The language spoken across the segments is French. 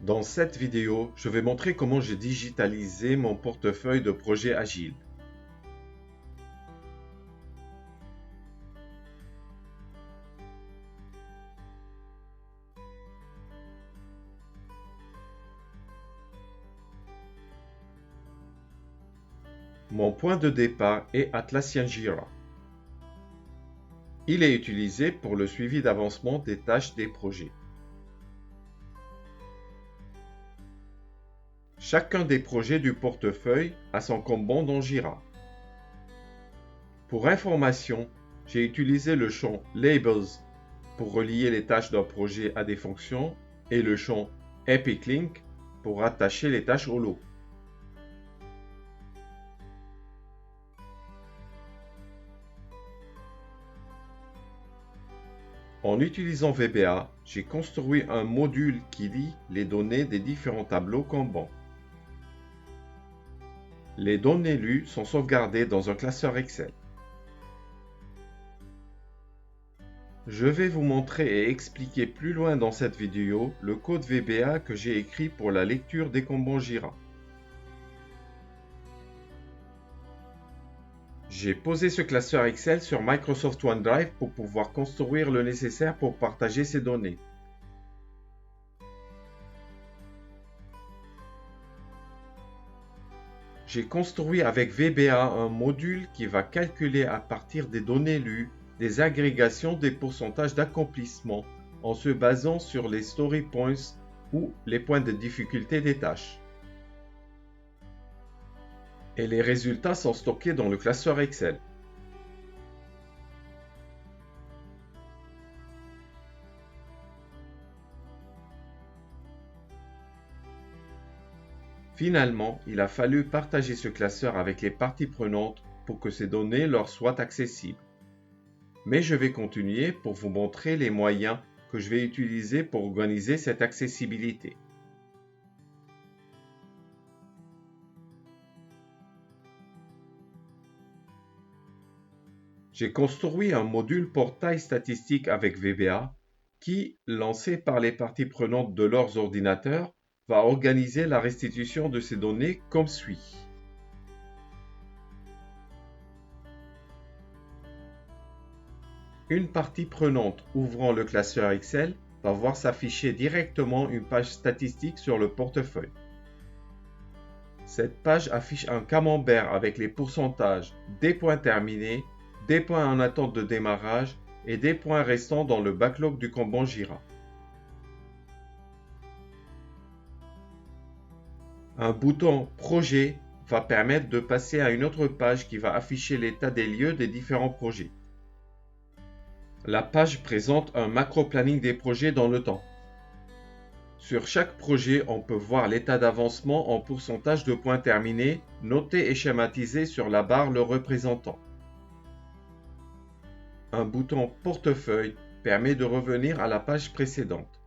Dans cette vidéo, je vais montrer comment j'ai digitalisé mon portefeuille de projets agiles. Mon point de départ est Atlassian Jira. Il est utilisé pour le suivi d'avancement des tâches des projets. Chacun des projets du portefeuille a son Kanban dans Jira. Pour information, j'ai utilisé le champ Labels pour relier les tâches d'un projet à des fonctions et le champ Epic Link pour rattacher les tâches au lot. En utilisant VBA, j'ai construit un module qui lie les données des différents tableaux Kanban. Les données lues sont sauvegardées dans un classeur Excel. Je vais vous montrer et expliquer plus loin dans cette vidéo le code VBA que j'ai écrit pour la lecture des Kanban Jira. J'ai posé ce classeur Excel sur Microsoft OneDrive pour pouvoir construire le nécessaire pour partager ces données. J'ai construit avec VBA un module qui va calculer à partir des données lues des agrégations des pourcentages d'accomplissement en se basant sur les story points ou les points de difficulté des tâches. Et les résultats sont stockés dans le classeur Excel. Finalement, il a fallu partager ce classeur avec les parties prenantes pour que ces données leur soient accessibles. Mais je vais continuer pour vous montrer les moyens que je vais utiliser pour organiser cette accessibilité. J'ai construit un module portail statistique avec VBA qui, lancé par les parties prenantes de leurs ordinateurs, va organiser la restitution de ces données comme suit. Une partie prenante ouvrant le classeur Excel va voir s'afficher directement une page statistique sur le portefeuille. Cette page affiche un camembert avec les pourcentages des points terminés, des points en attente de démarrage et des points restants dans le backlog du Kanban Jira. Un bouton Projet va permettre de passer à une autre page qui va afficher l'état des lieux des différents projets. La page présente un macro-planning des projets dans le temps. Sur chaque projet, on peut voir l'état d'avancement en pourcentage de points terminés, noté et schématisé sur la barre le représentant. Un bouton Portefeuille permet de revenir à la page précédente.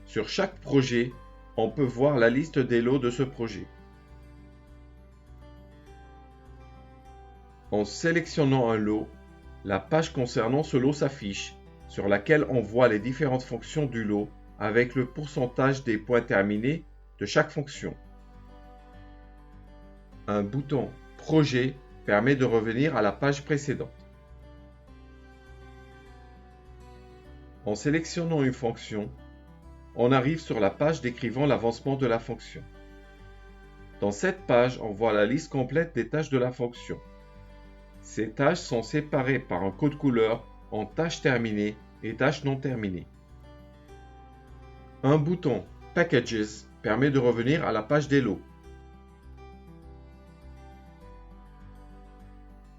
Sur chaque projet, on peut voir la liste des lots de ce projet. En sélectionnant un lot, la page concernant ce lot s'affiche, sur laquelle on voit les différentes fonctions du lot avec le pourcentage des points terminés de chaque fonction. Un bouton Projet permet de revenir à la page précédente. En sélectionnant une fonction, on arrive sur la page décrivant l'avancement de la fonction. Dans cette page, on voit la liste complète des tâches de la fonction. Ces tâches sont séparées par un code couleur en tâches terminées et tâches non terminées. Un bouton Packages permet de revenir à la page des lots.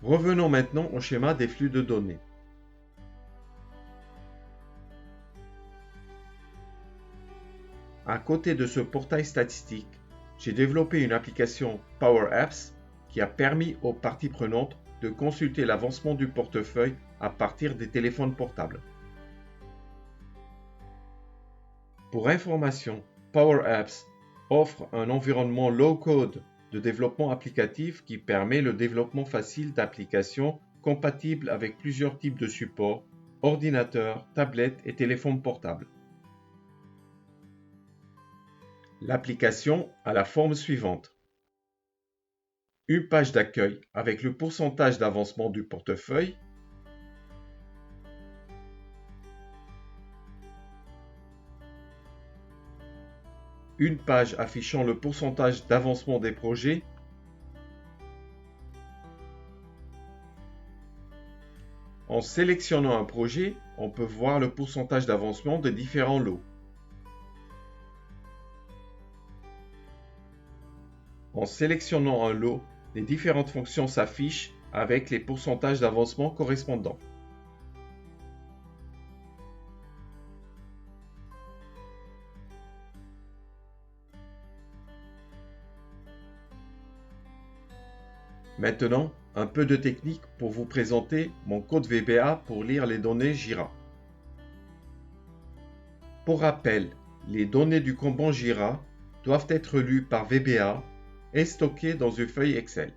Revenons maintenant au schéma des flux de données. À côté de ce portail statistique, j'ai développé une application Power Apps qui a permis aux parties prenantes de consulter l'avancement du portefeuille à partir des téléphones portables. Pour information, Power Apps offre un environnement low-code de développement applicatif qui permet le développement facile d'applications compatibles avec plusieurs types de supports, ordinateurs, tablettes et téléphones portables. L'application a la forme suivante. Une page d'accueil avec le pourcentage d'avancement du portefeuille, une page affichant le pourcentage d'avancement des projets, en sélectionnant un projet, on peut voir le pourcentage d'avancement des différents lots. En sélectionnant un lot, les différentes fonctions s'affichent avec les pourcentages d'avancement correspondants. Maintenant, un peu de technique pour vous présenter mon code VBA pour lire les données Jira. Pour rappel, les données du Kanban Jira doivent être lues par VBA et stockées dans une feuille Excel.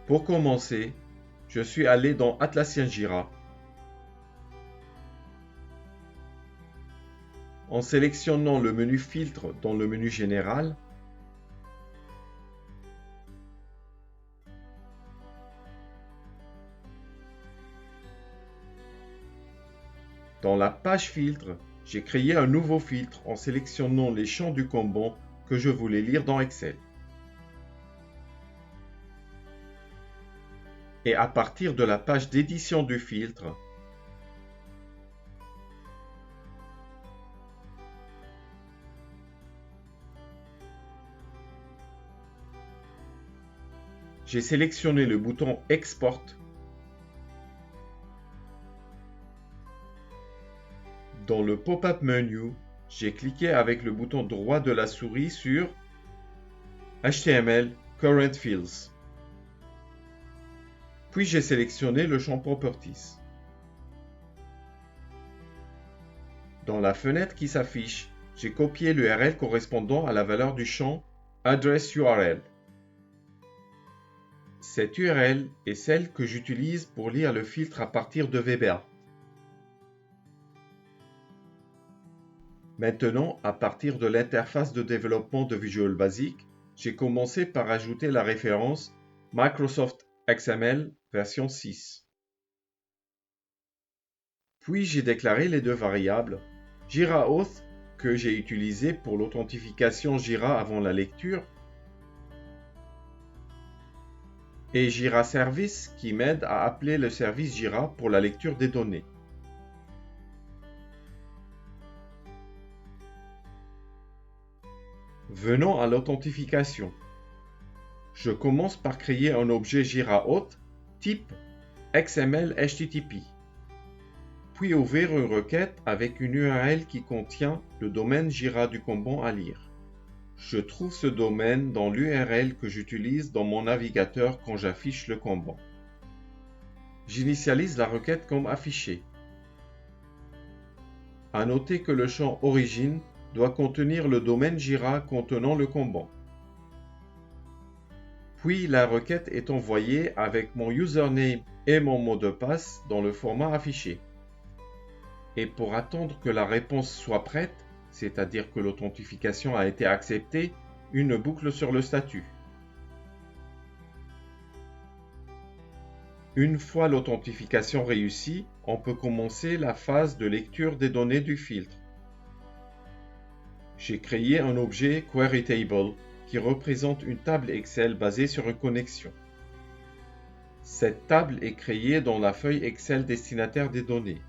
Pour commencer, je suis allé dans Atlassian Jira. En sélectionnant le menu Filtre dans le menu Général, dans la page Filtre, j'ai créé un nouveau filtre en sélectionnant les champs du Kanban que je voulais lire dans Excel. Et à partir de la page d'édition du filtre, j'ai sélectionné le bouton Export. Dans le pop-up menu, j'ai cliqué avec le bouton droit de la souris sur HTML Current Fields. Puis j'ai sélectionné le champ Properties. Dans la fenêtre qui s'affiche, j'ai copié l'URL correspondant à la valeur du champ Address URL. Cette URL est celle que j'utilise pour lire le filtre à partir de VBA. Maintenant, à partir de l'interface de développement de Visual Basic, j'ai commencé par ajouter la référence Microsoft XML version 6. Puis j'ai déclaré les deux variables, Jira Auth que j'ai utilisé pour l'authentification Jira avant la lecture et Jira Service qui m'aide à appeler le service Jira pour la lecture des données. Venons à l'authentification. Je commence par créer un objet Jira Auth type XML HTTP, puis ouvrir une requête avec une URL qui contient le domaine Jira du Kanban à lire. Je trouve ce domaine dans l'URL que j'utilise dans mon navigateur quand j'affiche le Kanban. J'initialise la requête comme affiché. À noter que le champ Origine doit contenir le domaine Jira contenant le Kanban. Puis la requête est envoyée avec mon username et mon mot de passe dans le format affiché. Et pour attendre que la réponse soit prête, c'est-à-dire que l'authentification a été acceptée, une boucle sur le statut. Une fois l'authentification réussie, on peut commencer la phase de lecture des données du filtre. J'ai créé un objet QueryTable qui représente une table Excel basée sur une connexion. Cette table est créée dans la feuille Excel destinataire des données.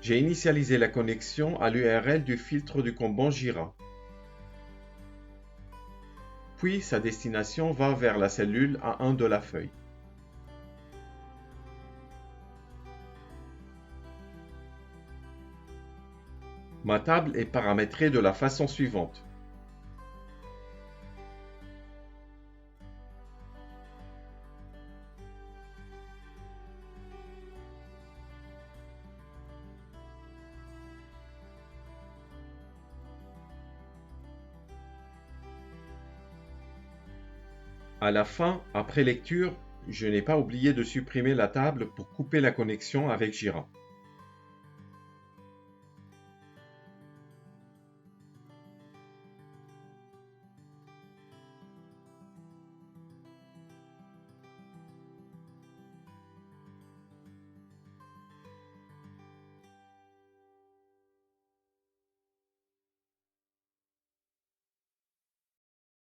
J'ai initialisé la connexion à l'URL du filtre du Kanban Jira. Puis sa destination va vers la cellule A1 de la feuille. Ma table est paramétrée de la façon suivante. À la fin, après lecture, je n'ai pas oublié de supprimer la table pour couper la connexion avec Jira.